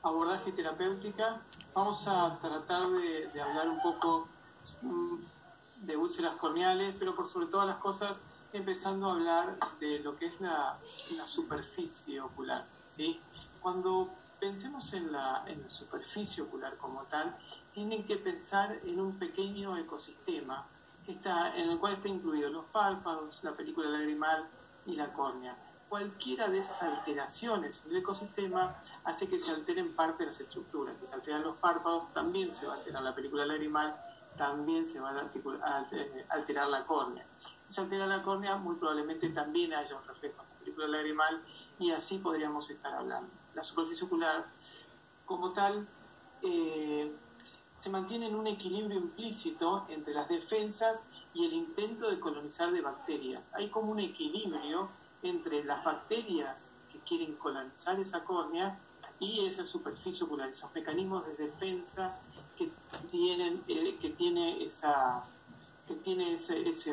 abordaje terapéutica, vamos a tratar de hablar un poco de úlceras corneales, pero por sobre todas las cosas empezando a hablar de lo que es la superficie ocular, ¿sí? Cuando pensemos en la superficie ocular como tal, tienen que pensar en un pequeño ecosistema en el cual está incluido los párpados, la película lagrimal y la córnea. Cualquiera de esas alteraciones en el ecosistema hace que se alteren parte de las estructuras. Si se alteran los párpados, también se va a alterar la película lagrimal, también se va a alterar la córnea. Si se altera la córnea, muy probablemente también haya un reflejo en la película lagrimal, y así podríamos estar hablando. La superficie ocular, como tal, se mantiene en un equilibrio implícito entre las defensas y el intento de colonizar de bacterias. Hay como un equilibrio entre las bacterias que quieren colonizar esa córnea y esa superficie ocular, esos mecanismos de defensa que tiene ese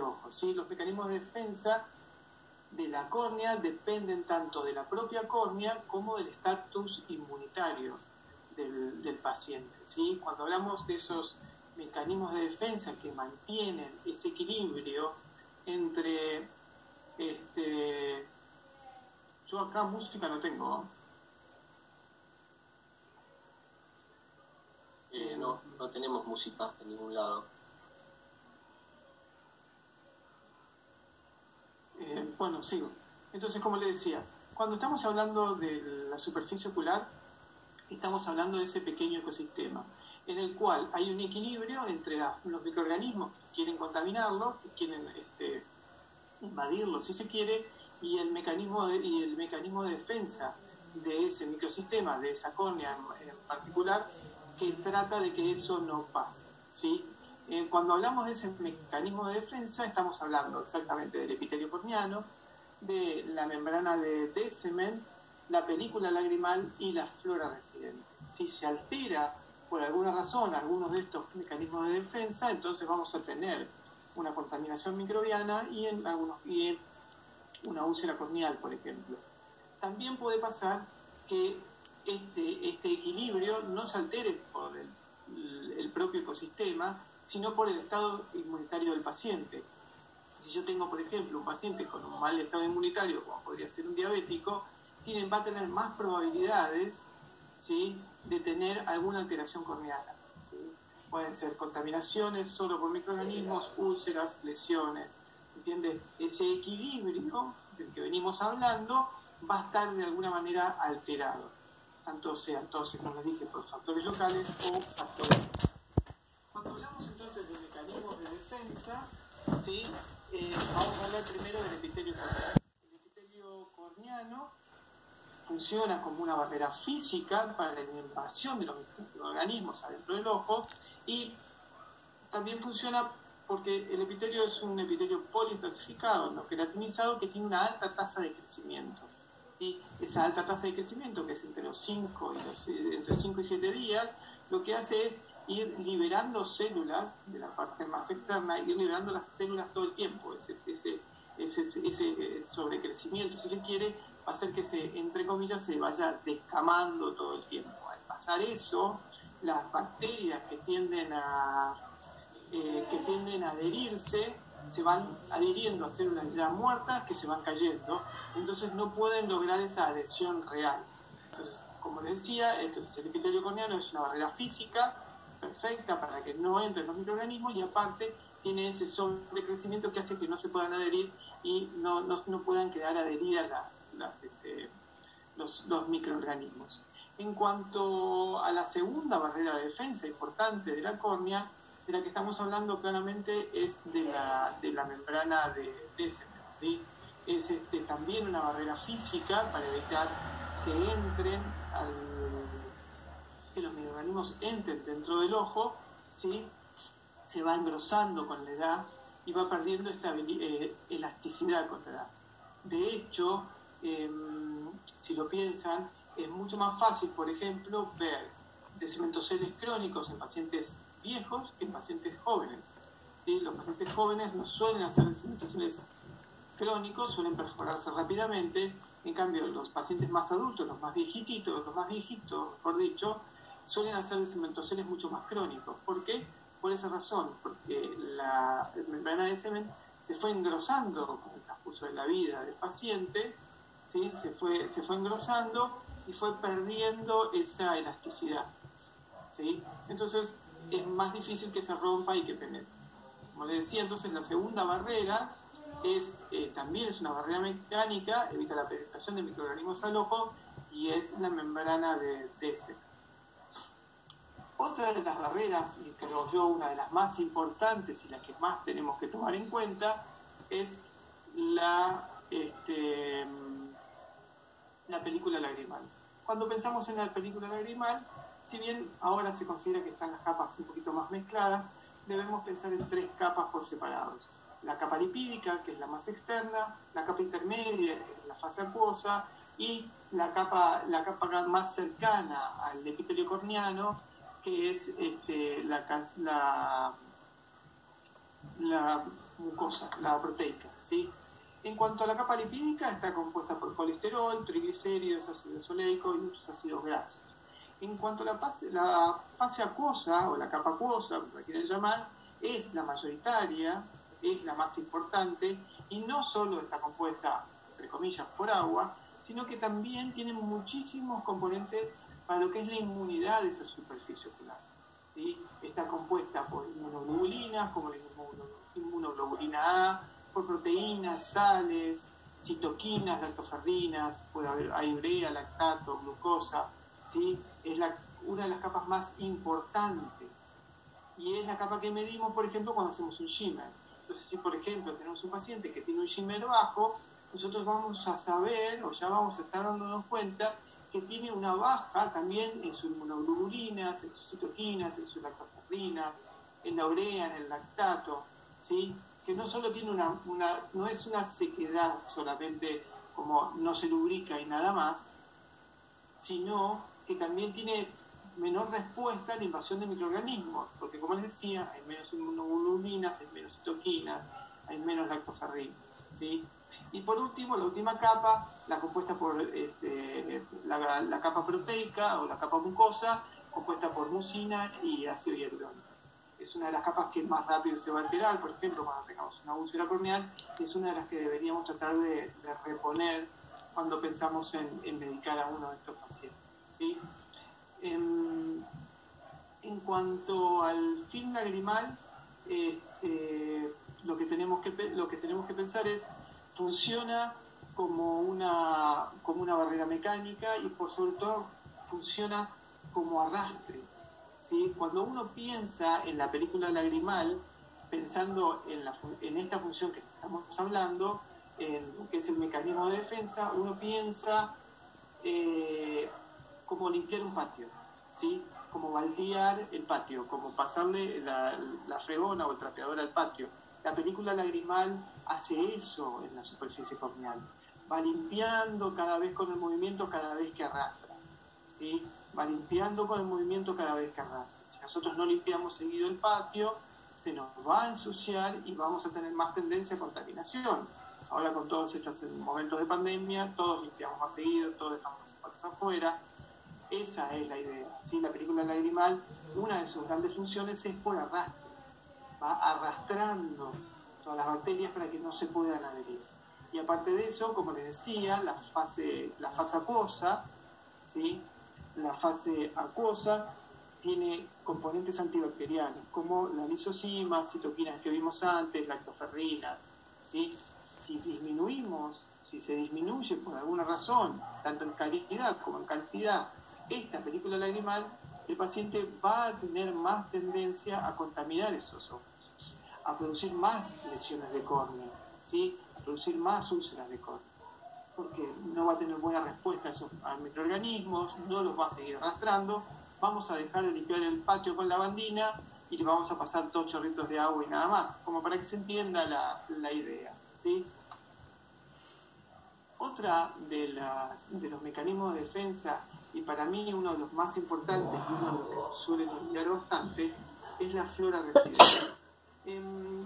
ojo, ¿sí? Los mecanismos de defensa de la córnea dependen tanto de la propia córnea como del estatus inmunitario del paciente, ¿sí? Cuando hablamos de esos mecanismos de defensa que mantienen ese equilibrio entre yo acá música no tengo. No tenemos música en ningún lado. Bueno, sigo. Entonces, como le decía, cuando estamos hablando de la superficie ocular, estamos hablando de ese pequeño ecosistema en el cual hay un equilibrio entre los microorganismos que quieren contaminarlo, que quieren invadirlo si se quiere, y el mecanismo de defensa de ese microsistema, de esa córnea en particular, que trata de que eso no pase, ¿sí? Cuando hablamos de ese mecanismo de defensa, estamos hablando exactamente del epitelio corneano, de la membrana de Descemet, la película lagrimal y la flora residente. Si se altera por alguna razón algunos de estos mecanismos de defensa, entonces vamos a tener una contaminación microbiana y una úlcera corneal, por ejemplo. También puede pasar que este equilibrio no se altere por el propio ecosistema, sino por el estado inmunitario del paciente. Si yo tengo, por ejemplo, un paciente con un mal estado inmunitario, como podría ser un diabético, va a tener más probabilidades, ¿sí?, de tener alguna alteración corneana, ¿sí? Pueden ser contaminaciones solo por microorganismos, úlceras, lesiones, ¿se entiende? Ese equilibrio del que venimos hablando va a estar de alguna manera alterado, tanto sea, entonces, como les dije, por factores locales o factores. Cuando hablamos entonces de mecanismos de defensa, ¿sí?, vamos a hablar primero del epitelio corneal. El epitelio corneano funciona como una barrera física para la invasión de los microorganismos adentro del ojo, y también funciona porque el epitelio es un epitelio poliestratificado, no queratinizado, que tiene una alta tasa de crecimiento, ¿sí? Esa alta tasa de crecimiento, que es entre 5 y 7 días, lo que hace es ir liberando células de la parte más externa, ir liberando las células todo el tiempo. Ese sobrecrecimiento, si se quiere, va a hacer que entre comillas, se vaya descamando todo el tiempo. Al pasar eso, las bacterias que tienden a adherirse, se van adhiriendo a células ya muertas que se van cayendo, entonces no pueden lograr esa adhesión real. Entonces, como les decía, el epitelio corneano es una barrera física perfecta para que no entren los microorganismos, y aparte tiene ese sobrecrecimiento que hace que no se puedan adherir y no puedan quedar adheridas los microorganismos. En cuanto a la segunda barrera de defensa importante de la córnea, de la que estamos hablando claramente es de la membrana de Descemet, ¿sí? Es también una barrera física para evitar que los microorganismos entren dentro del ojo, ¿sí? Se va engrosando con la edad y va perdiendo esta elasticidad con la edad. De hecho, si lo piensan, es mucho más fácil, por ejemplo, ver descementoceles crónicos en pacientes viejos que en pacientes jóvenes, ¿sí? Los pacientes jóvenes no suelen hacer descementoceles crónicos, suelen perforarse rápidamente, En cambio, los pacientes más adultos, los más viejitos, mejor dicho, suelen hacer cementoceles mucho más crónicos. ¿Por qué? Por esa razón, porque la membrana de semen se fue engrosando con el transcurso de la vida del paciente, ¿sí? se fue engrosando y fue perdiendo esa elasticidad, ¿sí? Entonces es más difícil que se rompa y que penetre. Como les decía, entonces la segunda barrera también es una barrera mecánica, evita la penetración de microorganismos al ojo, y es la membrana de semen. Otra de las barreras, y creo yo una de las más importantes y la que más tenemos que tomar en cuenta, es la película lagrimal. Cuando pensamos en la película lagrimal, si bien ahora se considera que están las capas un poquito más mezcladas, debemos pensar en 3 capas por separados. La capa lipídica, que es la más externa, la capa intermedia, que es la fase acuosa, y la capa más cercana al epitelio corneano, que es la mucosa, la proteica, ¿sí? En cuanto a la capa lipídica, está compuesta por colesterol, triglicéridos, ácido oleico y otros ácidos grasos. En cuanto a la fase acuosa, o la capa acuosa, como la quieren llamar, es la mayoritaria, es la más importante, y no solo está compuesta, entre comillas, por agua, sino que también tiene muchísimos componentes para lo que es la inmunidad de esa superficie ocular, ¿sí? Está compuesta por inmunoglobulinas, como la inmunoglobulina A, por proteínas, sales, citoquinas, lactoferrinas, puede haber urea, lactato, glucosa, ¿sí? Es una de las capas más importantes, y es la capa que medimos, por ejemplo, cuando hacemos un shimmer. Entonces, si por ejemplo tenemos un paciente que tiene un shimmer bajo, nosotros vamos a saber, o ya vamos a estar dándonos cuenta, que tiene una baja también en sus inmunoglobulinas, en sus citoquinas, en su lactoferrina, en la urea, en el lactato, ¿sí? Que no solo tiene no es una sequedad solamente como no se lubrica y nada más, sino que también tiene menor respuesta a la invasión de microorganismos, porque como les decía, hay menos inmunoglobulinas, hay menos citoquinas, hay menos lactoferrina, ¿sí? Y por último, la última capa, la compuesta por la capa proteica o la capa mucosa, compuesta por mucina y ácido hialurónico. Es una de las capas que más rápido se va a alterar, por ejemplo, cuando tengamos una úlcera corneal, es una de las que deberíamos tratar de reponer cuando pensamos en medicar a uno de estos pacientes, ¿sí? En cuanto al film lagrimal, lo que tenemos que pensar es, funciona como una barrera mecánica y por sobre todo funciona como arrastre, ¿sí? Cuando uno piensa en la película lagrimal, pensando en esta función que estamos hablando, en lo que es el mecanismo de defensa, uno piensa como limpiar un patio, ¿sí? Como baldear el patio, como pasarle la fregona o el trapeador al patio. La película lagrimal hace eso en la superficie corneal. Va limpiando cada vez con el movimiento, cada vez que arrastra, ¿sí? Va limpiando con el movimiento cada vez que arrastra. Si nosotros no limpiamos seguido el patio, se nos va a ensuciar y vamos a tener más tendencia a contaminación. Ahora con todos estos momentos de pandemia, todos limpiamos más seguido, todos dejamos los zapatos afuera. Esa es la idea, ¿sí? La película lagrimal, una de sus grandes funciones es por arrastre. Va arrastrando todas las bacterias para que no se puedan adherir. Y aparte de eso, como les decía, la fase acuosa, ¿sí? La fase acuosa tiene componentes antibacterianos, como la lisozima, citoquinas que vimos antes, lactoferrina, ¿sí? Si se disminuye por alguna razón, tanto en calidad como en cantidad, esta película lagrimal, el paciente va a tener más tendencia a contaminar esos ojos, a producir más lesiones de córnea, ¿sí? A producir más úlceras de córnea, porque no va a tener buena respuesta a microorganismos, no los va a seguir arrastrando. Vamos a dejar de limpiar el patio con lavandina y le vamos a pasar 2 chorritos de agua y nada más, como para que se entienda la idea, ¿sí? Otra de los mecanismos de defensa, y para mí uno de los más importantes y uno de los que se suelen olvidar bastante, es la flora residente.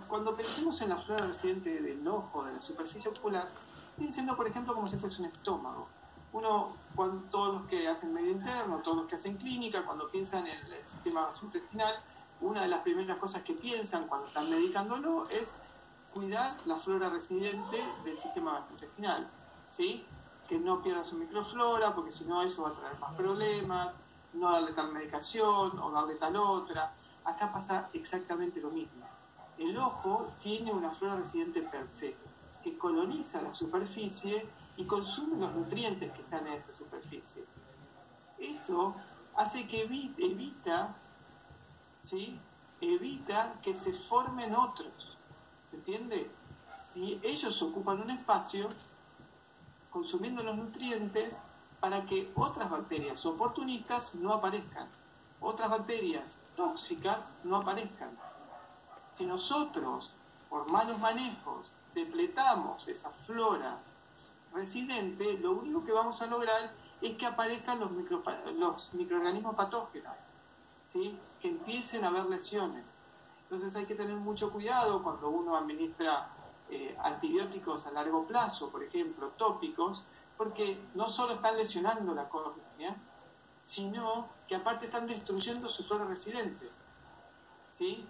Cuando pensemos en la flora residente del ojo, de la superficie ocular, Piénsenlo, por ejemplo, como si fuese un estómago. Todos los que hacen medio interno, todos los que hacen clínica, cuando piensan en el sistema gastrointestinal, una de las primeras cosas que piensan cuando están medicándolo es cuidar la flora residente del sistema gastrointestinal, ¿sí? Que no pierda su microflora, porque si no eso va a traer más problemas, no darle tal medicación o darle tal otra. Acá pasa exactamente lo mismo. El ojo tiene una flora residente per se, que coloniza la superficie y consume los nutrientes que están en esa superficie. Eso hace que evita que se formen otros. ¿Se entiende? Si ellos ocupan un espacio consumiendo los nutrientes para que otras bacterias oportunistas no aparezcan, otras bacterias tóxicas no aparezcan. Si nosotros, por malos manejos, depletamos esa flora residente, lo único que vamos a lograr es que aparezcan los microorganismos patógenos, ¿sí? Que empiecen a haber lesiones. Entonces hay que tener mucho cuidado cuando uno administra antibióticos a largo plazo, por ejemplo, tópicos, porque no solo están lesionando la córnea, sino que aparte están destruyendo su flora residente, ¿sí?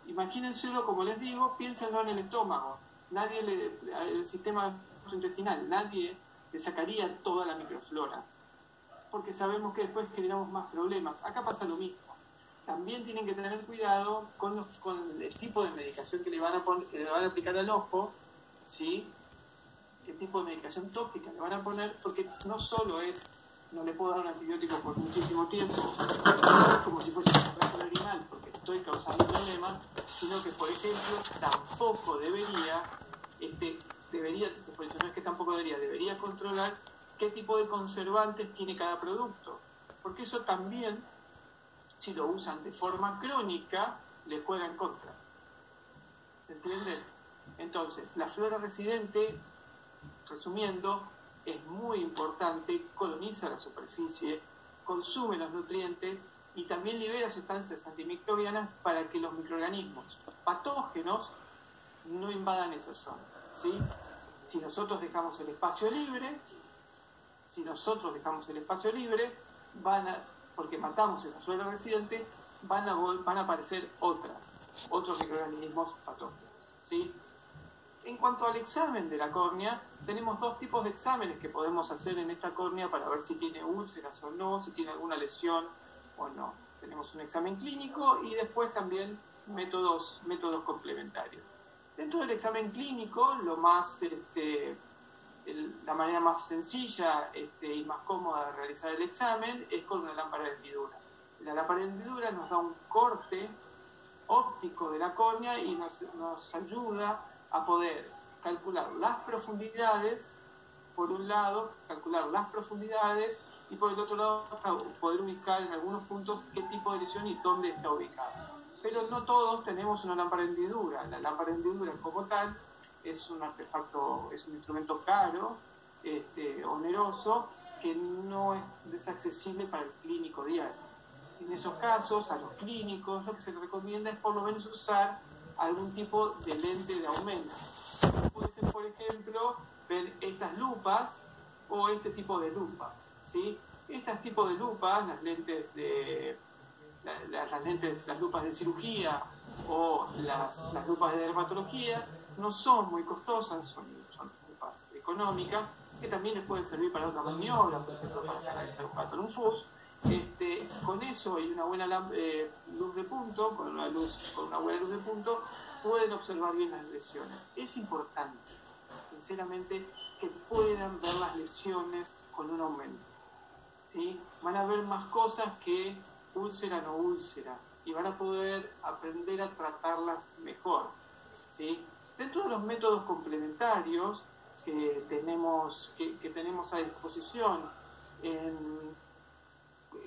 Imagínenselo, como les digo, piénsenlo en el estómago. El sistema intestinal, nadie le sacaría toda la microflora, porque sabemos que después generamos más problemas. Acá pasa lo mismo. También tienen que tener cuidado con el tipo de medicación que le van a aplicar al ojo, ¿sí? ¿Qué tipo de medicación tópica le van a poner? Porque no solo no le puedo dar un antibiótico por muchísimo tiempo, como si fuese un caso lagrimal, porque estoy causando problemas, sino que, por ejemplo, tampoco debería controlar qué tipo de conservantes tiene cada producto, porque eso también, si lo usan de forma crónica, les juega en contra. ¿Se entiende? Entonces, la flora residente, resumiendo, es muy importante, coloniza la superficie, consume los nutrientes y también libera sustancias antimicrobianas para que los microorganismos patógenos no invadan esa zona, ¿sí? Si nosotros dejamos el espacio libre, porque matamos esa flora residente, van a aparecer otros microorganismos patógenos, ¿sí? En cuanto al examen de la córnea, tenemos dos tipos de exámenes que podemos hacer en esta córnea para ver si tiene úlceras o no, si tiene alguna lesión o no. Tenemos un examen clínico y después también métodos complementarios. Dentro del examen clínico, la manera más sencilla y más cómoda de realizar el examen es con una lámpara de hendidura. La lámpara de hendidura nos da un corte óptico de la córnea y nos ayuda a poder calcular las profundidades, por un lado, y por el otro lado poder ubicar en algunos puntos qué tipo de lesión y dónde está ubicada. Pero no todos tenemos una lámpara de hendidura. La lámpara de hendidura como tal es un artefacto, es un instrumento caro, oneroso, que no es accesible para el clínico diario. En esos casos, a los clínicos lo que se les recomienda es por lo menos usar algún tipo de lente de aumento. Puede ser, por ejemplo, ver estas lupas o este tipo de lupas, ¿sí? Este tipo de lupas, las lupas de cirugía o las lupas de dermatología, no son muy costosas, son lupas económicas, que también les pueden servir para otras maniobras, por ejemplo, para analizar un pato en un FUS. Con eso y una buena luz de punto, con una buena luz de punto, pueden observar bien las lesiones. Es importante, sinceramente, que puedan ver las lesiones con un aumento, ¿sí? Van a ver más cosas que úlcera no úlcera y van a poder aprender a tratarlas mejor, ¿sí? Dentro de los métodos complementarios que tenemos a disposición,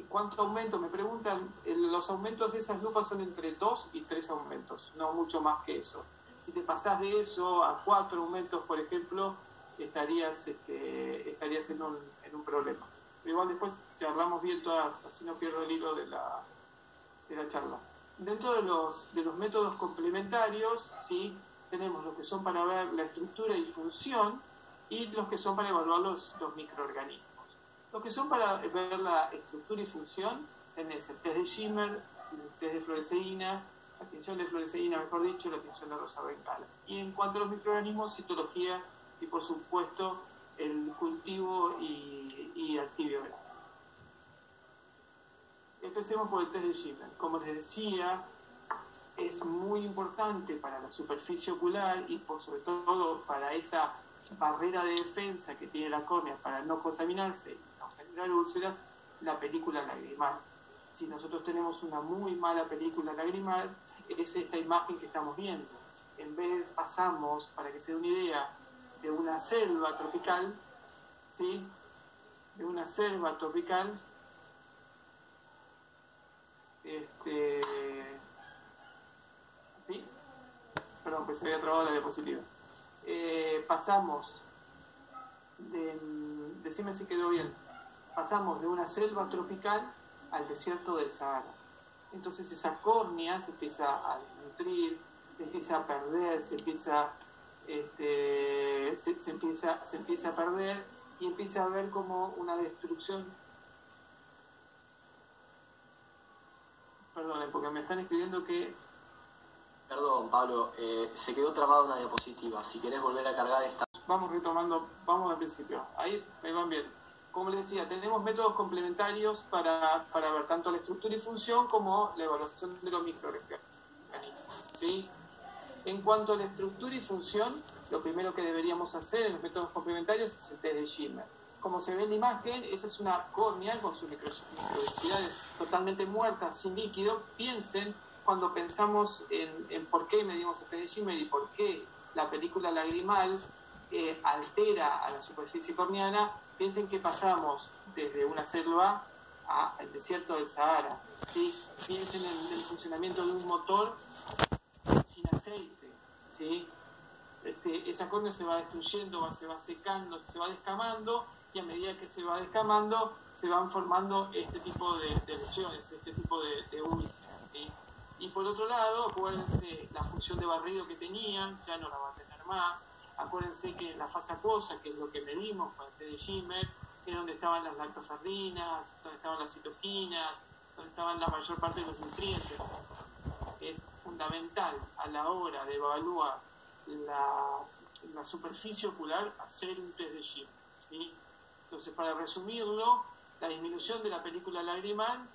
¿cuánto aumento? Me preguntan, los aumentos de esas lupas son entre 2 y 3 aumentos, no mucho más que eso. Si te pasás de eso a 4 aumentos, por ejemplo, estarías en un problema. Pero igual después charlamos bien todas, así no pierdo el hilo de la charla. Dentro de los métodos complementarios, ¿sí? Tenemos lo que son para ver la estructura y función, y los que son para evaluar los microorganismos. Los que son para ver la estructura y función, tenés el test de Schimmer, el test de fluoresceína, la tinción de fluoresceína, mejor dicho, la tinción de rosa bengala. Y en cuanto a los microorganismos, citología y, por supuesto, el cultivo y activiograma. Empecemos por el test de Schimmer. Como les decía, es muy importante para la superficie ocular y sobre todo para esa barrera de defensa que tiene la córnea para no contaminarse y no generar úlceras, la película lagrimal. Si nosotros tenemos una muy mala película lagrimal, es esta imagen que estamos viendo. En vez pasamos, para que se dé una idea, de una selva tropical, ¿sí? De una selva tropical, ¿sí? Perdón, que se había trabado la diapositiva. Pasamos decime si quedó bien, pasamos de una selva tropical al desierto del Sahara. Entonces esa córnea se empieza a nutrir, se empieza a perder, se empieza a perder y empieza a haber como una destrucción. Perdonen, porque me están escribiendo que... Perdón, Pablo, se quedó trabada una diapositiva. Si querés volver a cargar esta... Vamos retomando, vamos al principio. Ahí me van bien. Como les decía, tenemos métodos complementarios para ver tanto la estructura y función como la evaluación de los microorganismos, ¿sí? En cuanto a la estructura y función, lo primero que deberíamos hacer en los métodos complementarios es el test de Schimmer. Como se ve en la imagen, esa es una córnea con sus microvelocidades totalmente muertas, sin líquido. Piensen, cuando pensamos en por qué medimos el test de Schimmer y por qué la película lagrimal altera a la superficie corneana, piensen que pasamos desde una selva al desierto del Sahara, ¿sí? Piensen en el funcionamiento de un motor sin aceite, ¿sí? Esa córnea se va destruyendo, se va secando, se va descamando, y a medida que se va descamando se van formando este tipo de lesiones, este tipo de úlceras, ¿sí? Y por otro lado, acuérdense la función de barrido que tenían, ya no la va a tener más. Acuérdense que en la fase acuosa, que es lo que medimos con el test de Schimmer, es donde estaban las lactoferrinas, donde estaban las citoquinas, donde estaban la mayor parte de los nutrientes. Es fundamental a la hora de evaluar la superficie ocular hacer un test de Schimmer, ¿sí? Entonces, para resumirlo, la disminución de la película lagrimal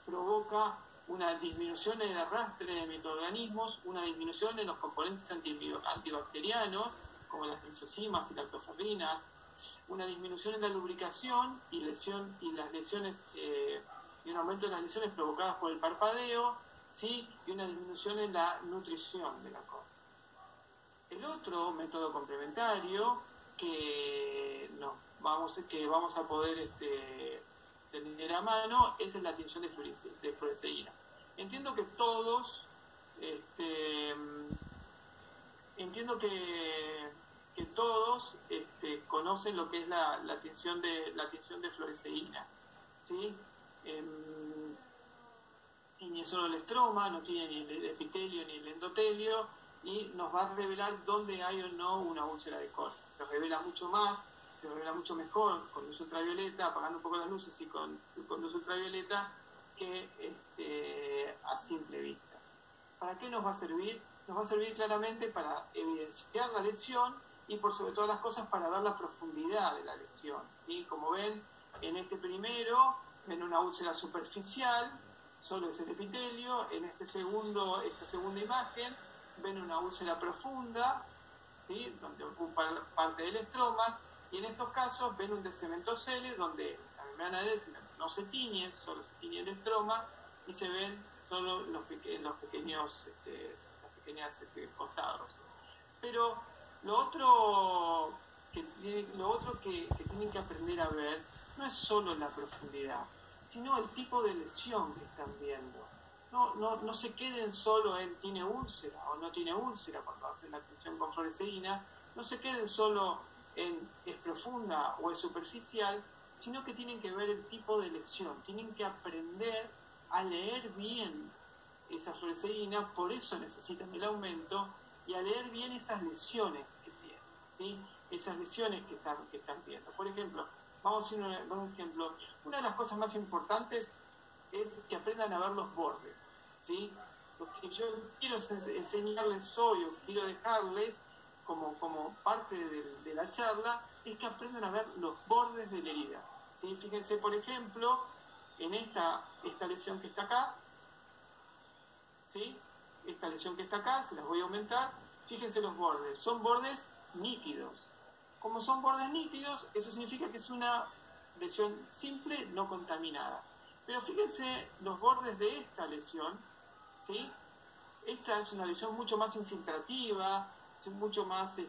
provoca una disminución en el arrastre de microorganismos, una disminución en los componentes antibacterianos, como las lisocimas y lactoferrinas, una disminución en la lubricación y las lesiones, y un aumento de las lesiones provocadas por el parpadeo, ¿sí? Y una disminución en la nutrición de la córnea. El otro método complementario que vamos a poder tener a mano es la tinción de fluoresceína. Entiendo que todos conocen lo que es la tinción de fluoresceína, ¿sí? Tiene solo el estroma, no tiene ni el epitelio ni el endotelio, y nos va a revelar dónde hay o no una úlcera de córnea. Se revela mucho más, se revela mucho mejor con luz ultravioleta, apagando un poco las luces y con luz ultravioleta, que a simple vista. ¿Para qué nos va a servir? Nos va a servir claramente para evidenciar la lesión y, por sobre todas las cosas, para ver la profundidad de la lesión, ¿sí? Como ven, en este primero, ven una úlcera superficial, solo es el epitelio. En esta segunda imagen, ven una úlcera profunda, ¿sí? Donde ocupa parte del estroma, y en estos casos ven un descementocele donde la membrana de descemento no se tiñe, solo se tiñe el estroma, y se ven solo los pequeños costados. Pero lo otro que tienen que aprender a ver no es solo la profundidad, sino el tipo de lesión que están viendo. No se queden solo en tiene úlcera o no tiene úlcera cuando hacen la tinción con fluoresceína, no se queden solo en es profunda o es superficial, sino que tienen que ver el tipo de lesión, tienen que aprender a leer bien esa fluoresceína, por eso necesitan el aumento, y a leer bien esas lesiones que tienen, ¿sí? esas lesiones que están viendo. Por ejemplo, vamos a ir a un ejemplo. Una de las cosas más importantes es que aprendan a ver los bordes, ¿sí? Lo que yo quiero enseñarles hoy, o quiero dejarles como parte de la charla, es que aprendan a ver los bordes de la herida, ¿sí? Fíjense, por ejemplo, en esta lesión que está acá, ¿sí? Esta lesión que está acá, se las voy a aumentar. Fíjense los bordes, son bordes nítidos. Como son bordes nítidos, eso significa que es una lesión simple, no contaminada. Pero fíjense los bordes de esta lesión, ¿sí? Esta es una lesión mucho más infiltrativa, mucho más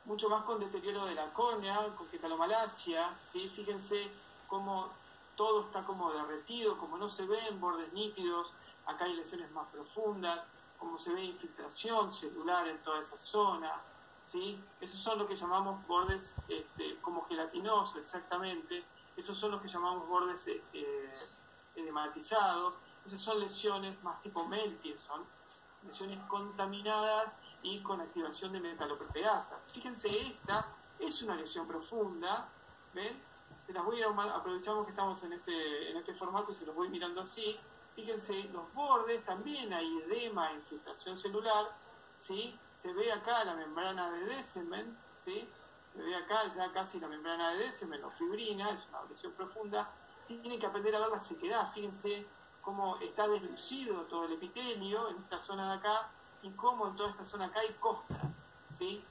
mucho más con deterioro de la córnea, con ketalomalacia, ¿sí? Fíjense cómo todo está como derretido, como no se ven bordes nítidos. Acá hay lesiones más profundas, como se ve infiltración celular en toda esa zona, ¿sí? Esos son lo que llamamos bordes como gelatinosos, exactamente. Esos son los que llamamos bordes edematizados. Esas son lesiones más tipo Melkinson, lesiones contaminadas y con activación de metaloproteasas. Fíjense, esta es una lesión profunda, ¿ven? Se las voy a ir aprovechamos que estamos en este formato y se los voy mirando así. Fíjense, los bordes, también hay edema, infiltración celular, ¿sí? Se ve acá la membrana de Descemen, ¿sí? Se ve acá ya casi la membrana de Descemen o fibrina, es una lesión profunda. Tienen que aprender a ver la sequedad, fíjense cómo está deslucido todo el epitelio en esta zona de acá y cómo en toda esta zona acá hay costras, ¿sí?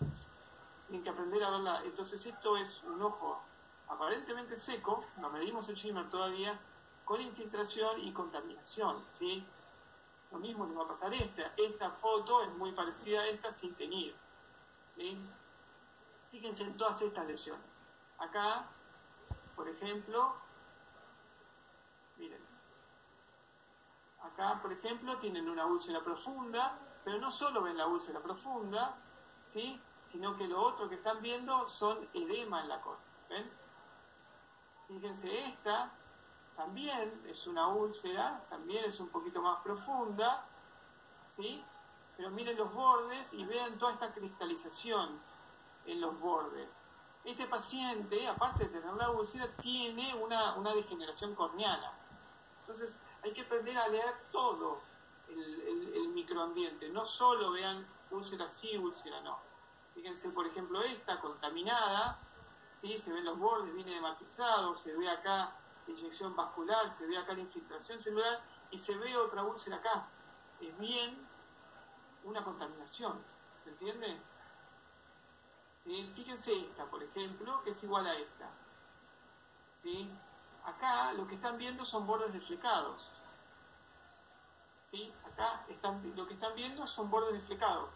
Tienen que aprender a verla. Entonces esto es un ojo aparentemente seco, no medimos el shimmer todavía, con infiltración y contaminación, ¿sí? Lo mismo le va a pasar a esta foto es muy parecida a esta sin teñir, ¿sí? Fíjense en todas estas lesiones. Acá, por ejemplo, miren, acá por ejemplo tienen una úlcera profunda, pero no solo ven la úlcera profunda, ¿sí? Sino que lo otro que están viendo son edema en la córnea, ¿ven? Fíjense, esta también es una úlcera, también es un poquito más profunda, ¿sí? Pero miren los bordes y vean toda esta cristalización en los bordes. Este paciente, aparte de tener la úlcera, tiene una degeneración corneana. Entonces hay que aprender a leer todo el microambiente, no solo vean úlcera sí, úlcera no. Fíjense, por ejemplo, esta contaminada, ¿sí? Se ven los bordes bien edematizados, se ve acá inyección vascular, se ve acá la infiltración celular y se ve otra úlcera acá. Es bien una contaminación, ¿se entiende? ¿Sí? Fíjense esta, por ejemplo, que es igual a esta, ¿sí? Acá lo que están viendo son bordes deflecados, ¿sí? Acá lo que están viendo son bordes deflecados.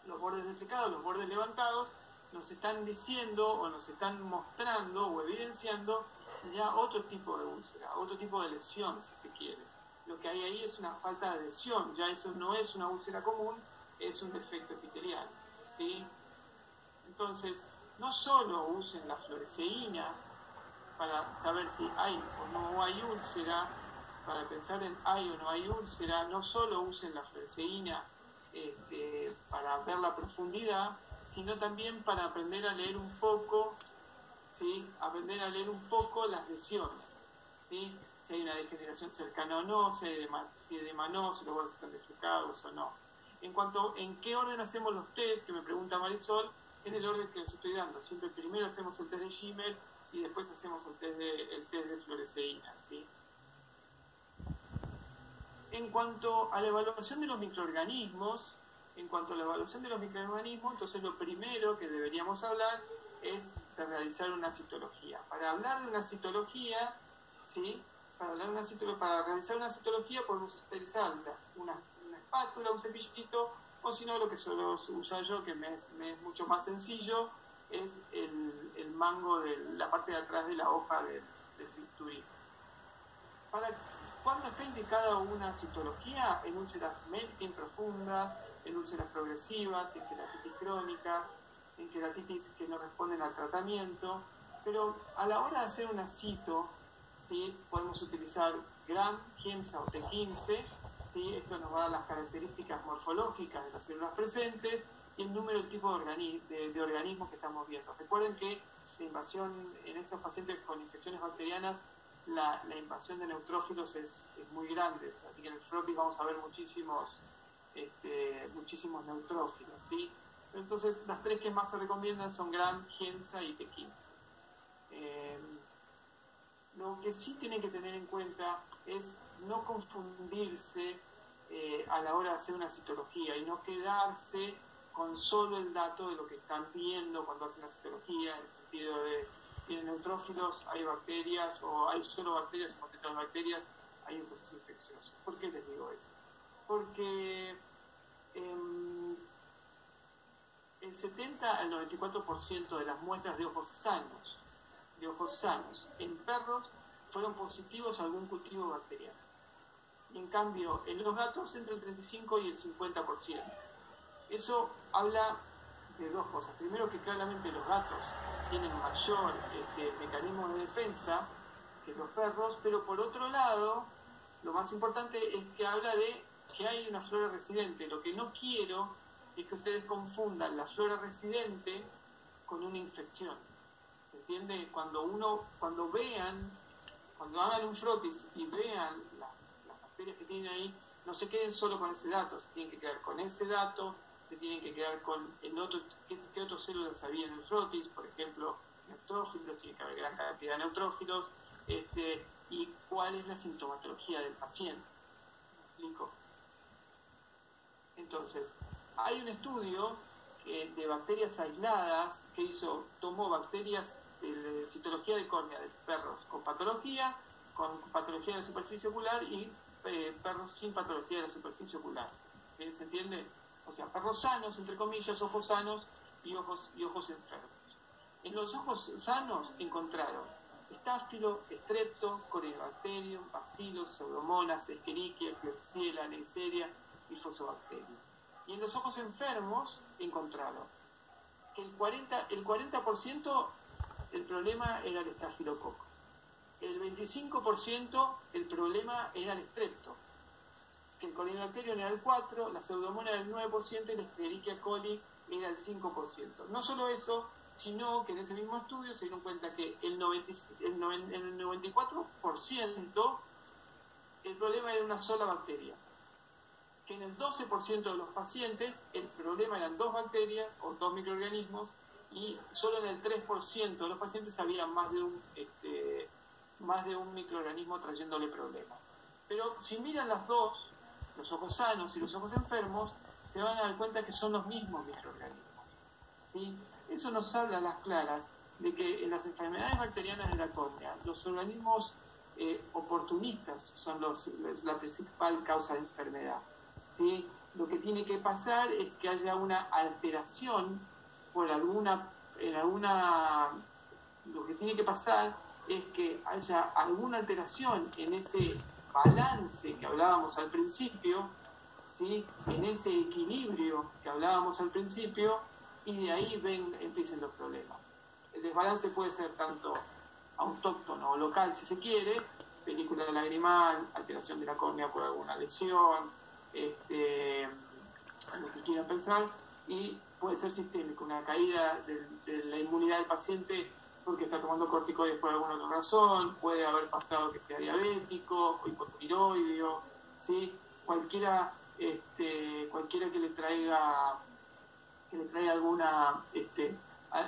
Los bordes deflecados, los bordes levantados, nos están diciendo o nos están mostrando o evidenciando ya otro tipo de úlcera, otro tipo de lesión, si se quiere. Lo que hay ahí es una falta de adhesión, ya eso no es una úlcera común, es un defecto epitelial, ¿sí? Entonces, no solo usen la fluoresceína para saber si hay o no hay úlcera, para pensar en hay o no hay úlcera, no solo usen la fluoresceína para ver la profundidad, sino también para aprender a leer un poco, ¿sí? Aprender a leer un poco las lesiones, ¿sí? Si hay una degeneración cercana o no, si hay edema no, si los bordes están deflecados o no. En cuanto en qué orden hacemos los test, que me pregunta Marisol, en el orden que les estoy dando. Siempre primero hacemos el test de Schimmer y después hacemos el test de fluoresceína, ¿sí? En cuanto a la evaluación de los microorganismos, entonces lo primero que deberíamos hablar es de realizar una citología. Para hablar de una citología, ¿sí? Para realizar una citología podemos utilizar una espátula, un cepillito, o si no, lo que suelo usar yo, que me es mucho más sencillo, es el mango de la parte de atrás de la hoja del bisturí. ¿Cuándo está indicada una citología? En úlceras Melkin profundas, en úlceras progresivas, en queratitis crónicas, en queratitis que no responden al tratamiento. Pero a la hora de hacer una cito, ¿sí? Podemos utilizar Gram, Giemsa o T15, ¿sí? Esto nos va a dar las características morfológicas de las células presentes y el número, el tipo de organismos que estamos viendo. Recuerden que la invasión en estos pacientes con infecciones bacterianas, la invasión de neutrófilos es muy grande, así que en el frotis vamos a ver muchísimos neutrófilos, ¿sí? Entonces, las tres que más se recomiendan son Gram, Giemsa y T15. Lo que sí tienen que tener en cuenta es no confundirse a la hora de hacer una citología y no quedarse con solo el dato de lo que están viendo cuando hacen la citología, en el sentido de tienen neutrófilos, hay bacterias, o hay solo bacterias y contenido de bacterias, hay un proceso infeccioso. ¿Por qué les digo eso? Porque el 70 al 94% de las muestras de ojos sanos en perros fueron positivos a algún cultivo bacteriano. Y en cambio, en los gatos entre el 35 y el 50%. Eso habla de dos cosas. Primero, que claramente los gatos tienen mayor mecanismo de defensa que los perros, pero por otro lado, lo más importante es que habla de que hay una flora residente. Lo que no quiero es que ustedes confundan la flora residente con una infección. ¿Se entiende? Cuando hagan un frotis y vean las bacterias que tienen ahí, no se queden solo con ese dato, se tienen que quedar con ese dato, se tienen que quedar con el otro, qué otras células había en el frotis, por ejemplo, neutrófilos, tiene que haber gran cantidad de neutrófilos, y cuál es la sintomatología del paciente. ¿Me explico? Entonces, hay un estudio de bacterias aisladas que tomó bacterias de citología de córnea de perros con patología de la superficie ocular y perros sin patología de la superficie ocular. ¿Sí? ¿Se entiende? O sea, perros sanos, entre comillas, ojos sanos y ojos enfermos. En los ojos sanos encontraron estáfilo, estrepto, corynebacterium, bacillus, pseudomonas, escherichia, klebsiella, neisseria y fosfobacterium. Y en los ojos enfermos encontraron que el 40% el problema era el estafilococo, el 25% el problema era el estrepto, que el corynebacterium era el 4%, la pseudomonas era el 9% y la Escherichia coli era el 5%. No solo eso, sino que en ese mismo estudio se dieron cuenta que el 94% el problema era una sola bacteria, que en el 12% de los pacientes el problema eran dos bacterias o dos microorganismos y solo en el 3% de los pacientes había más de un microorganismo trayéndole problemas. Pero si miran las dos, los ojos sanos y los ojos enfermos, se van a dar cuenta que son los mismos microorganismos, ¿sí? Eso nos habla a las claras de que en las enfermedades bacterianas de la córnea, los organismos oportunistas son la principal causa de enfermedad, ¿sí? Lo que tiene que pasar es que haya una alteración lo que tiene que pasar es que haya alguna alteración en ese balance que hablábamos al principio, ¿sí? En ese equilibrio que hablábamos al principio, y de ahí empiecen los problemas. El desbalance puede ser tanto autóctono o local, si se quiere, película lagrimal, alteración de la córnea por alguna lesión, lo que quieran pensar, y puede ser sistémico, una caída de la inmunidad del paciente porque está tomando corticoides por alguna otra razón, puede haber pasado que sea diabético o hipotiroideo, ¿sí? Cualquiera que le traiga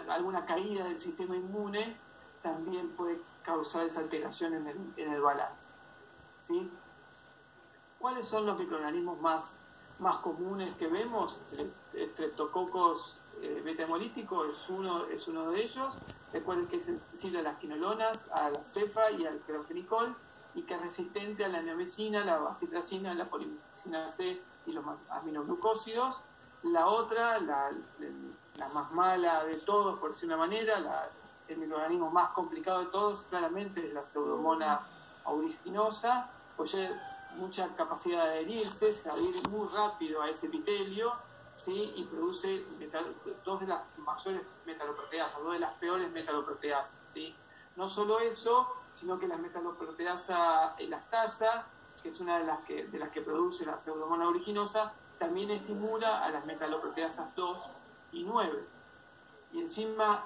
alguna caída del sistema inmune también puede causar esa alteración en el balance, ¿sí? ¿Cuáles son los microorganismos más comunes que vemos? El Streptococcus beta hemolítico es uno de ellos. Recuerden que es sensible a las quinolonas, a la cepa y al clorfenicol, y que es resistente a la neomicina, la bacitracina, la polimicina C y los aminoglucósidos. La otra, la más mala de todos, por decir una manera, el microorganismo más complicado de todos, claramente es la Pseudomonas aeruginosa, posee mucha capacidad de adherirse, se adhiere muy rápido a ese epitelio, ¿sí? Y produce dos de las mayores metaloproteasas, dos de las peores metaloproteasas, ¿sí? No solo eso, sino que la metaloproteasa elastasa que es una de las que produce la pseudomonas aeruginosa, también estimula a las metaloproteasas 2 y 9. Y encima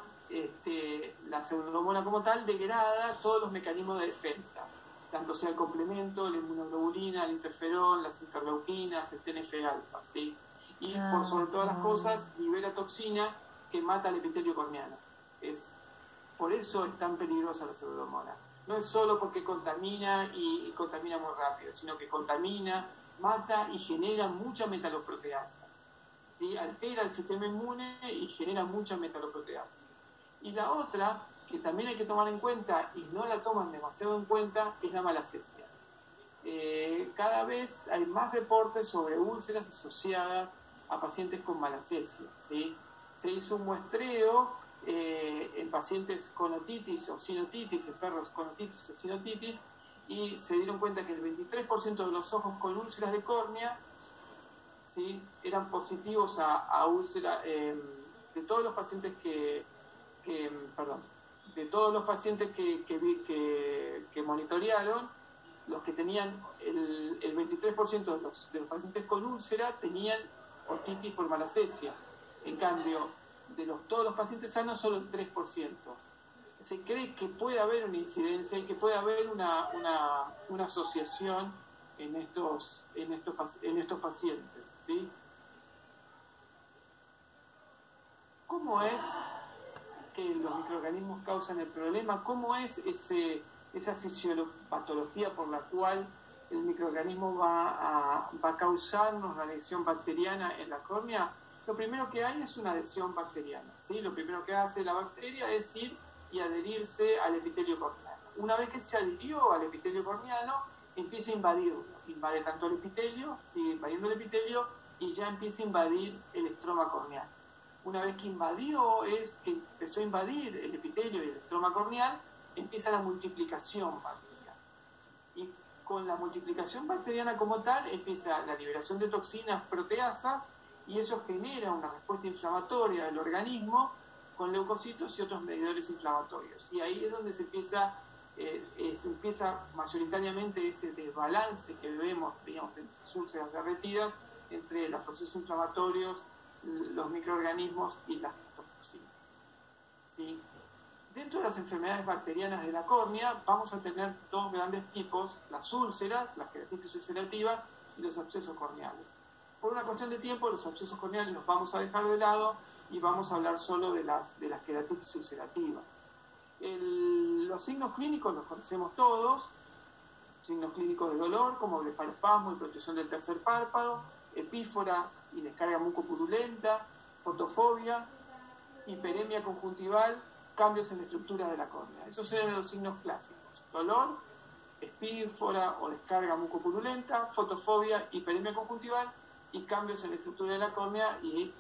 la pseudomonas como tal degrada todos los mecanismos de defensa, tanto sea el complemento, la inmunoglobulina, el interferón, las interleuquinas, el TNF-alfa, ¿sí? Y por sobre todas las cosas libera toxinas que mata al epitelio corneano. Por eso es tan peligrosa la pseudomonas. No es solo porque contamina y contamina muy rápido, sino que contamina, mata y genera muchas metaloproteasas, ¿sí? Altera el sistema inmune y genera muchas metaloproteasas. Y la otra, que también hay que tomar en cuenta y no la toman demasiado en cuenta, es la malacesia. Cada vez hay más reportes sobre úlceras asociadas a pacientes con malacesia, ¿sí? Se hizo un muestreo en pacientes con otitis o sinotitis, en perros con otitis o sinotitis, y se dieron cuenta que el 23% de los ojos con úlceras de córnea, ¿sí?, eran positivos a úlcera, de todos los pacientes que monitorearon, los que tenían el 23% de los pacientes con úlcera tenían otitis por malacesia. En cambio, todos los pacientes sanos, solo el 3%. Se cree que puede haber una incidencia y que puede haber una asociación en estos pacientes, ¿sí? ¿Cómo es que los microorganismos causan el problema? ¿Cómo es esa fisiopatología por la cual el microorganismo va a causarnos la lesión bacteriana en la córnea? Lo primero que hay es una adhesión bacteriana, ¿sí? Lo primero que hace la bacteria es ir y adherirse al epitelio corneano. Una vez que se adhirió al epitelio corneano, empieza a invadirlo. Invade tanto el epitelio, sigue invadiendo el epitelio y ya empieza a invadir el estroma corneal. Una vez que empezó a invadir el epitelio y el estroma corneal, empieza la multiplicación bacteriana. Y con la multiplicación bacteriana como tal, empieza la liberación de toxinas proteasas, y eso genera una respuesta inflamatoria del organismo con leucocitos y otros medidores inflamatorios. Y ahí es donde se empieza mayoritariamente ese desbalance que vemos, digamos, en esas úlceras derretidas entre los procesos inflamatorios, los microorganismos y las toxinas, ¿sí? Dentro de las enfermedades bacterianas de la córnea vamos a tener dos grandes tipos: las úlceras, las queratitis ulcerativas, y los abscesos corneales. Por una cuestión de tiempo, los abscesos corneales los vamos a dejar de lado y vamos a hablar solo de las queratitis ulcerativas. Los signos clínicos los conocemos todos: signos clínicos de dolor como blefarospasmo y protrusión del tercer párpado, epífora y descarga mucopurulenta, fotofobia, hiperemia conjuntival, cambios en la estructura de la córnea. Esos eran los signos clásicos: dolor, epífora o descarga mucopurulenta, fotofobia, hiperemia conjuntival y cambios en la estructura de la córnea y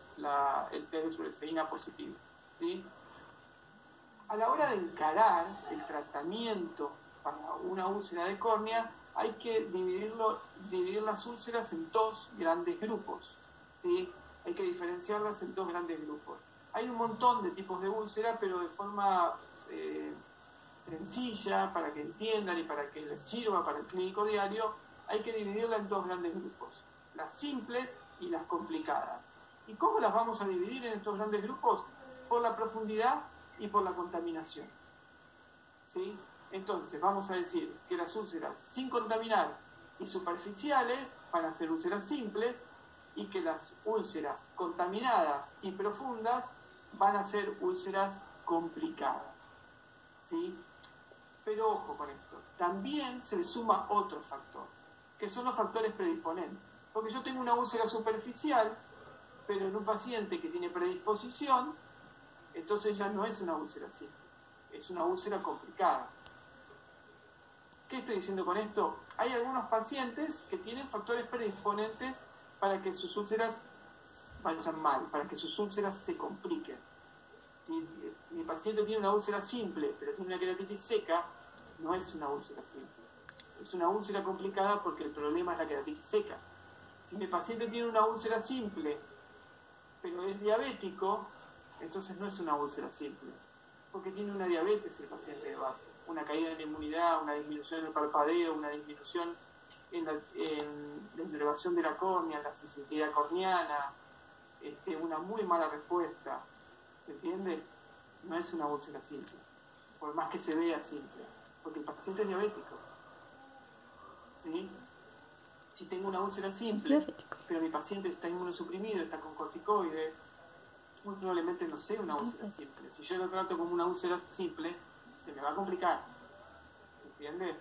el test de fluoresceína positivo, ¿sí? A la hora de encarar el tratamiento para una úlcera de córnea, hay que dividir las úlceras en dos grandes grupos, ¿sí? Hay que diferenciarlas en dos grandes grupos. Hay un montón de tipos de úlcera, pero de forma sencilla, para que entiendan y para que les sirva para el clínico diario, hay que dividirla en dos grandes grupos: las simples y las complicadas. ¿Y cómo las vamos a dividir en estos grandes grupos? Por la profundidad y por la contaminación, ¿sí? Entonces vamos a decir que las úlceras sin contaminar y superficiales van a ser úlceras simples, y que las úlceras contaminadas y profundas van a ser úlceras complicadas, ¿sí? Pero ojo con esto, también se le suma otro factor, que son los factores predisponentes. Porque yo tengo una úlcera superficial, pero en un paciente que tiene predisposición, entonces ya no es una úlcera simple, es una úlcera complicada. ¿Qué estoy diciendo con esto? Hay algunos pacientes que tienen factores predisponentes para que sus úlceras vayan mal, para que sus úlceras se compliquen. Si mi paciente tiene una úlcera simple, pero tiene una queratitis seca, no es una úlcera simple. Es una úlcera complicada porque el problema es la queratitis seca. Si mi paciente tiene una úlcera simple, pero es diabético, entonces no es una úlcera simple, porque tiene una diabetes el paciente de base, una caída de la inmunidad, una disminución del parpadeo, una disminución la elevación de la córnea, en la sensibilidad corneana, una muy mala respuesta. ¿Se entiende? No es una úlcera simple, por más que se vea simple, porque el paciente es diabético. ¿Sí? Si tengo una úlcera simple, pero mi paciente está inmunosuprimido, está con corticoides, muy probablemente no sea una úlcera simple. Si yo lo trato como una úlcera simple, se me va a complicar. ¿Entiendes?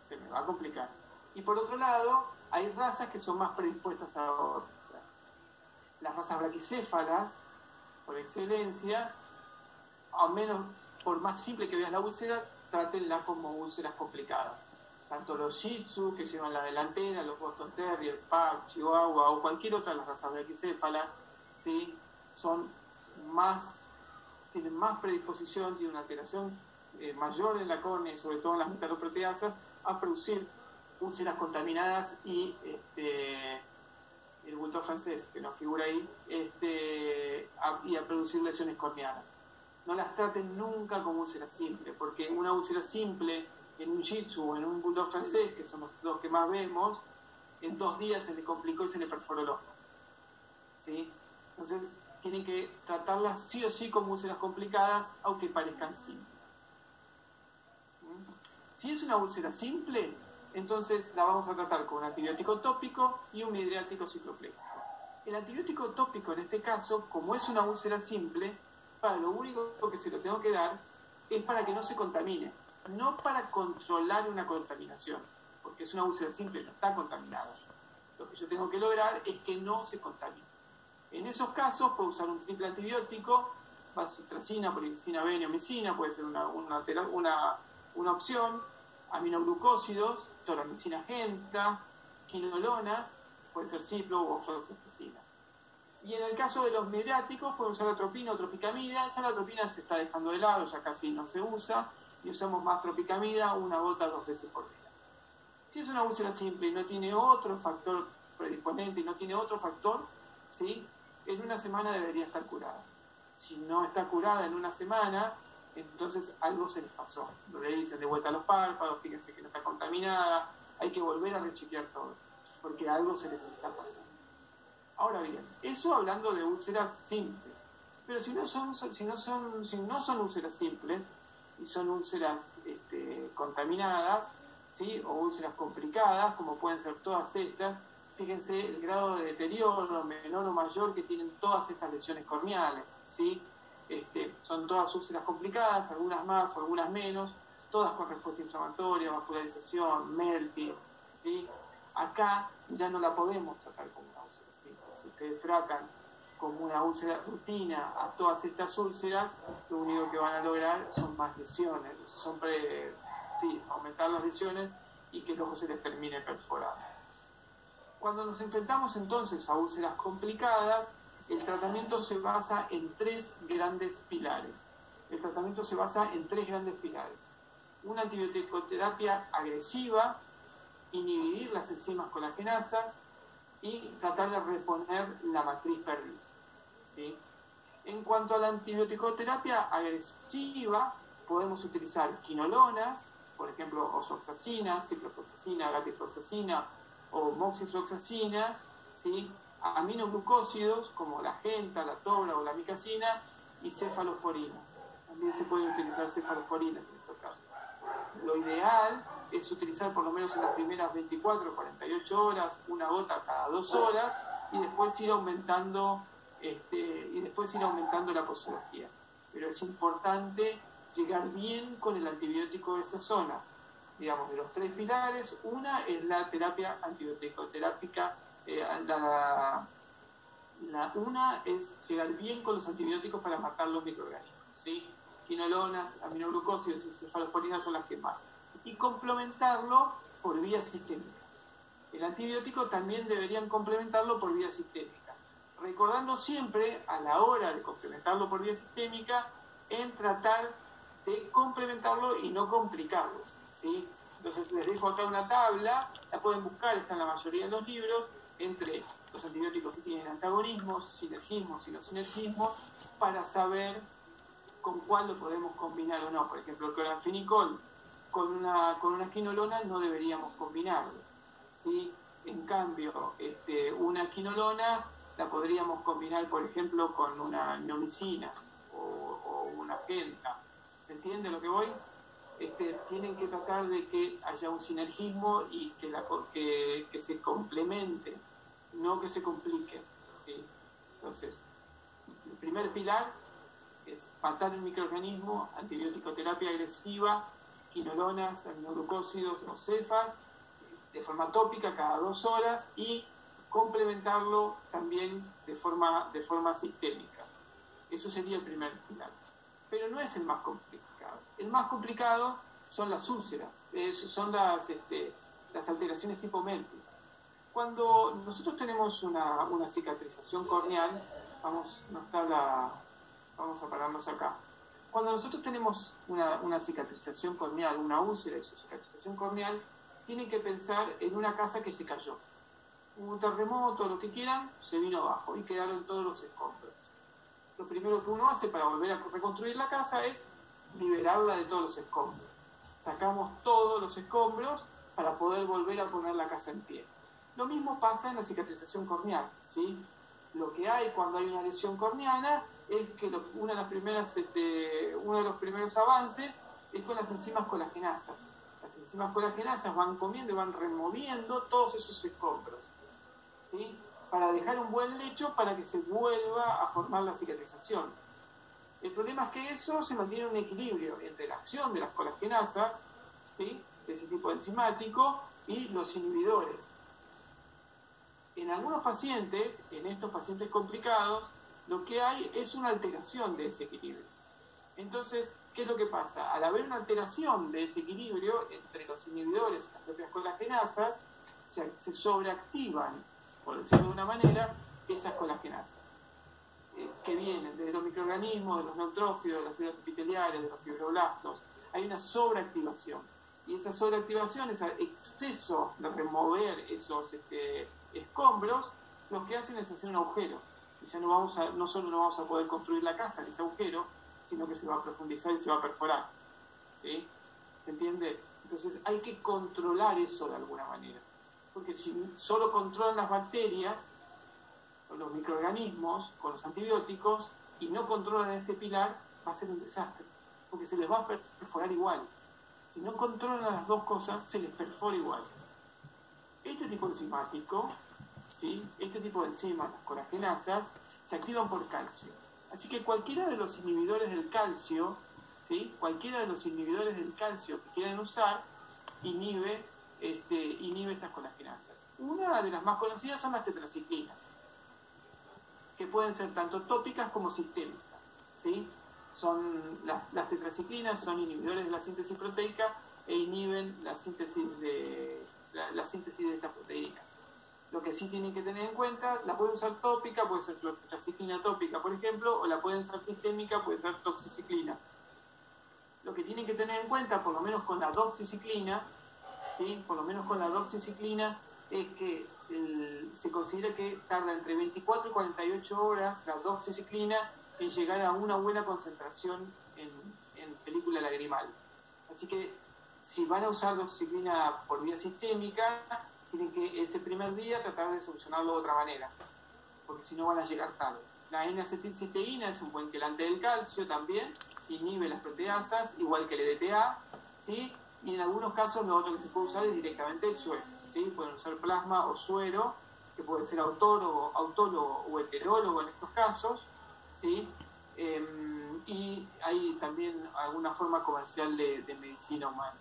Se me va a complicar. Y por otro lado, hay razas que son más predispuestas a otras. Las razas braquicéfalas, por excelencia, al menos por más simple que veas la úlcera, trátenla como úlceras complicadas. Tanto los Shih Tzu, que llevan la delantera, los Boston Terrier, Pug, Chihuahua o cualquier otra de las razas braquicéfalas, ¿sí? Tienen más predisposición, tienen una alteración mayor en la córnea y sobre todo en las metaloproteasas a producir úlceras contaminadas y el bulldog francés, que no figura ahí, y a producir lesiones corneanas. No las traten nunca como úlcera simple, porque una úlcera simple en un Shih Tzu o en un bulldog francés, que son los dos que más vemos, en 2 días se le complicó y se le perforó el ojo. ¿Sí? Entonces, tienen que tratarlas sí o sí como úlceras complicadas, aunque parezcan simples. Si es una úlcera simple, entonces la vamos a tratar con un antibiótico tópico y un midriático cicloplégico. El antibiótico tópico, en este caso, como es una úlcera simple, para lo único que se lo tengo que dar es para que no se contamine, no para controlar una contaminación, porque es una úlcera simple, no está contaminada. Lo que yo tengo que lograr es que no se contamine. En esos casos puedo usar un triple antibiótico, bacitracina, polipicina, B, neomicina, puede ser una opción, aminoglucósidos, toramicina genta, quinolonas, puede ser cipro o fluoxeticina. Y en el caso de los midriáticos, pueden usar atropina o tropicamida. Ya la atropina se está dejando de lado, ya casi no se usa, y usamos más tropicamida, 1 gota 2 veces por día. Si es una úlcera simple y no tiene otro factor predisponente y no tiene otro factor, ¿sí? En 1 semana debería estar curada. Si no está curada en 1 semana, entonces algo se les pasó. Revisen de vuelta los párpados, fíjense que no está contaminada, hay que volver a rechequear todo, porque algo se les está pasando. Ahora bien, eso hablando de úlceras simples, pero si no son úlceras simples y son úlceras contaminadas, ¿sí? O úlceras complicadas, como pueden ser todas estas, fíjense el grado de deterioro menor o mayor que tienen todas estas lesiones corneales, ¿sí? Son todas úlceras complicadas, algunas más o algunas menos, todas con respuesta inflamatoria, vascularización, melting, ¿sí? Acá ya no la podemos tratar como una úlcera simple. Si ustedes tratan como una úlcera rutina a todas estas úlceras, lo único que van a lograr son más lesiones, aumentar las lesiones y que el ojo se les termine perforando. Cuando nos enfrentamos entonces a úlceras complicadas, el tratamiento se basa en 3 grandes pilares. Una antibioticoterapia agresiva, inhibir las enzimas colagenasas y tratar de reponer la matriz perdida, ¿sí? En cuanto a la antibioticoterapia agresiva, podemos utilizar quinolonas, por ejemplo, ozoxacina, ciprofloxacina, gatifloxacina o moxifloxacina, ¿sí? Aminoglucósidos como la genta, la tobra o la micacina y cefalosporinas. También se pueden utilizar cefalosporinas en estos casos. Lo ideal es utilizar por lo menos en las primeras 24 o 48 horas 1 gota cada 2 horas y después ir aumentando la posología. Pero es importante llegar bien con el antibiótico de esa zona. Digamos, de los 3 pilares, una es la terapia antibioticoterápica. Una es llegar bien con los antibióticos para matar los microorganismos, ¿sí? Quinolonas, aminoglucósidos y cefalosporinas son las que más. Y complementarlo por vía sistémica. El antibiótico también deberían complementarlo por vía sistémica. Recordando siempre, a la hora de complementarlo por vía sistémica, en tratar de complementarlo y no complicarlo, ¿sí? Entonces les dejo acá una tabla, la pueden buscar, está en la mayoría de los libros, entre los antibióticos que tienen antagonismos, sinergismos y no sinergismos, para saber con cuál lo podemos combinar o no. Por ejemplo, el cloranfenicol con una quinolona no deberíamos combinarlo, ¿sí? En cambio, una quinolona la podríamos combinar, por ejemplo, con una neomicina o una genta. ¿Se entiende lo que voy? Tienen que tratar de que haya un sinergismo y que se complemente, no que se complique, ¿sí? Entonces, el primer pilar es matar el microorganismo, antibiótico-terapia agresiva, quinolonas, aminoglucósidos o cefas, de forma tópica cada 2 horas y complementarlo también de forma sistémica. Eso sería el primer pilar. Pero no es el más complicado. El más complicado son las úlceras, son las alteraciones tipo Melty. Cuando nosotros tenemos una cicatrización corneal, vamos a pararnos acá. Cuando nosotros tenemos una cicatrización corneal, una úlcera de su cicatrización corneal, tienen que pensar en una casa que se cayó. Hubo un terremoto, lo que quieran, se vino abajo y quedaron todos los escombros. Lo primero que uno hace para volver a reconstruir la casa es liberarla de todos los escombros. Sacamos todos los escombros para poder volver a poner la casa en pie. Lo mismo pasa en la cicatrización corneal, ¿sí? Lo que hay cuando hay una lesión corneana es que uno de los primeros avances es con las enzimas colagenasas. Las enzimas colagenasas van comiendo y van removiendo todos esos escombros, ¿sí? Para dejar un buen lecho para que se vuelva a formar la cicatrización. El problema es que eso se mantiene un equilibrio entre la acción de las colagenasas, ¿sí? De ese tipo enzimático, y los inhibidores. En algunos pacientes, en estos pacientes complicados, lo que hay es una alteración de ese equilibrio. Entonces, ¿qué es lo que pasa? Al haber una alteración de ese equilibrio entre los inhibidores y las propias colagenasas, se sobreactivan, por decirlo de una manera, esas colagenasas, que vienen desde los microorganismos, de los neutrófilos, de las células epiteliales, de los fibroblastos. Hay una sobreactivación. Y esa sobreactivación, ese exceso de remover esos escombros, lo que hacen es hacer un agujero. Y ya no solo no vamos a poder construir la casa en ese agujero, sino que se va a profundizar y se va a perforar, ¿sí? ¿Se entiende? Entonces hay que controlar eso de alguna manera. Porque si solo controlan las bacterias, o los microorganismos, con los antibióticos, y no controlan este pilar, va a ser un desastre. Porque se les va a perforar igual. Si no controlan las dos cosas, se les perfora igual. Este tipo enzimático, ¿sí? Este tipo de enzimas, las colagenasas, se activan por calcio. Así que cualquiera de los inhibidores del calcio, ¿sí? Cualquiera de los inhibidores del calcio que quieran usar, inhibe estas colagenasas. Una de las más conocidas son las tetraciclinas, que pueden ser tanto tópicas como sistémicas, ¿sí? Las tetraciclinas son inhibidores de la síntesis proteica e inhiben la síntesis de estas proteínas. Lo que sí tienen que tener en cuenta, la pueden usar tópica, puede ser tetraciclina tópica, por ejemplo, o la pueden usar sistémica, puede ser doxiciclina. Lo que tienen que tener en cuenta, por lo menos con la doxiciclina, ¿sí? Por lo menos con la doxiciclina, es que se considera que tarda entre 24 y 48 horas la doxiciclina en llegar a una buena concentración en película lagrimal. Así que si van a usar doxiciclina por vía sistémica, tienen que ese primer día tratar de solucionarlo de otra manera, porque si no van a llegar tarde. La N-acetilcisteína es un buen quelante del calcio también, inhibe las proteasas, igual que el EDTA, ¿sí? Y en algunos casos lo otro que se puede usar es directamente el suero, ¿sí? Pueden usar plasma o suero, que puede ser autólogo o heterólogo en estos casos, ¿sí? Y hay también alguna forma comercial de medicina humana.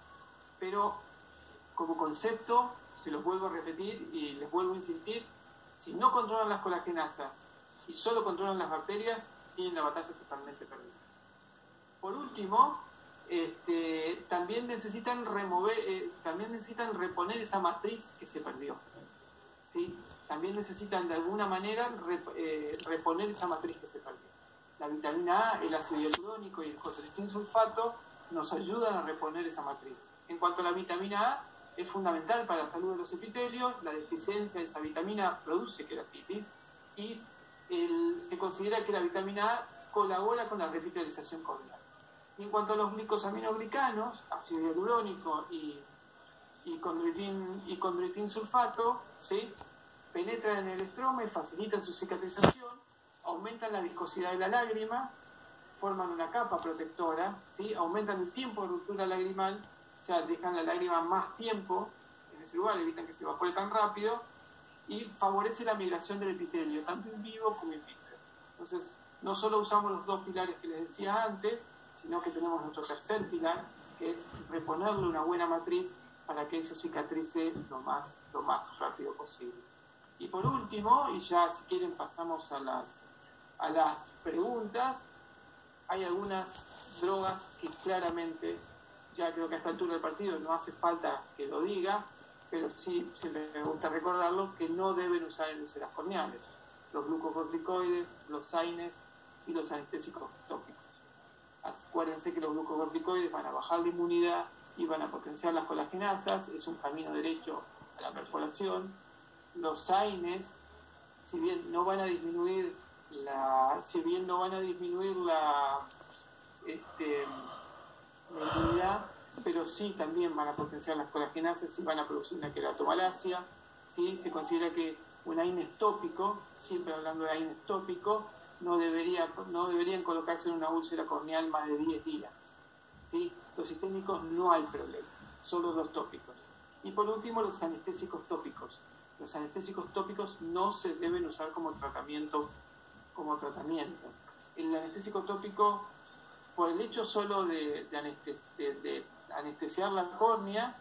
Pero como concepto, se los vuelvo a repetir y les vuelvo a insistir, si no controlan las colagenasas y solo controlan las bacterias, tienen la batalla totalmente perdida. Por último, también necesitan reponer esa matriz que se perdió, ¿sí? También necesitan de alguna manera reponer esa matriz que se perdió. La vitamina A, el ácido hialurónico y el cotripsin sulfato nos ayudan a reponer esa matriz. En cuanto a la vitamina A, es fundamental para la salud de los epitelios. La deficiencia de esa vitamina produce queratitis y se considera que la vitamina A colabora con la revitalización corneal. Y en cuanto a los glicosaminoglicanos, ácido hialurónico y y condroitin sulfato, ¿sí? Penetran en el estroma y facilitan su cicatrización, aumentan la viscosidad de la lágrima, forman una capa protectora, ¿sí? Aumentan el tiempo de ruptura lagrimal, o sea, dejan la lágrima más tiempo en ese lugar, evitan que se evapore tan rápido, y favorece la migración del epitelio, tanto in vivo como in vitro. Entonces, no solo usamos los dos pilares que les decía antes, sino que tenemos nuestro tercer pilar, que es reponerle una buena matriz para que eso cicatrice lo más rápido posible. Y por último, y ya si quieren pasamos a las preguntas, hay algunas drogas que claramente, ya creo que a esta altura del partido no hace falta que lo diga, pero sí siempre me gusta recordarlo, que no deben usar en úlceras corneales: los glucocorticoides, los AINES y los anestésicos tópicos. Acuérdense que los glucocorticoides van a bajar la inmunidad y van a potenciar las colagenasas, es un camino derecho a la perforación. Los AINES, si bien no van a disminuir la inmunidad, pero sí también van a potenciar las colagenasas y van a producir una queratomalacia, ¿sí? Se considera que un AINES tópico, siempre hablando de AINES tópico, no deberían colocarse en una úlcera corneal más de 10 días, ¿sí? Los sistémicos no hay problema, solo los tópicos. Y por último, los anestésicos tópicos. Los anestésicos tópicos no se deben usar como tratamiento. El anestésico tópico, por el hecho solo de anestesiar la córnea,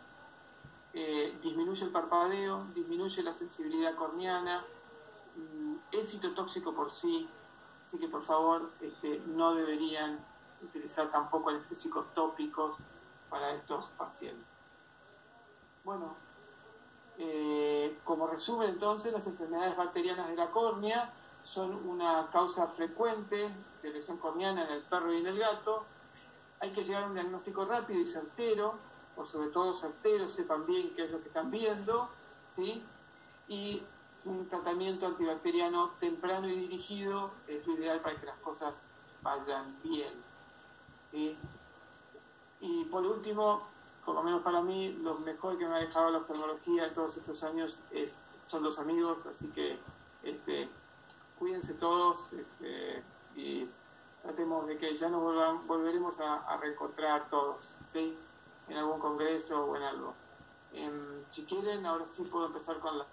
disminuye el parpadeo, disminuye la sensibilidad corneana, es citotóxico por sí, así que por favor no deberían utilizar tampoco anestésicos tópicos para estos pacientes. Bueno, como resumen entonces, las enfermedades bacterianas de la córnea son una causa frecuente de lesión corneana en el perro y en el gato. Hay que llegar a un diagnóstico rápido y certero, o sobre todo certero, sepan bien qué es lo que están viendo, ¿sí? Y un tratamiento antibacteriano temprano y dirigido es lo ideal para que las cosas vayan bien, ¿sí? Y por último, por lo menos para mí, lo mejor que me ha dejado la oftalmología en todos estos años son los amigos, así que cuídense todos y tratemos de que ya nos volveremos a reencontrar todos, ¿sí? En algún congreso o en algo. Si quieren, ahora sí puedo empezar con las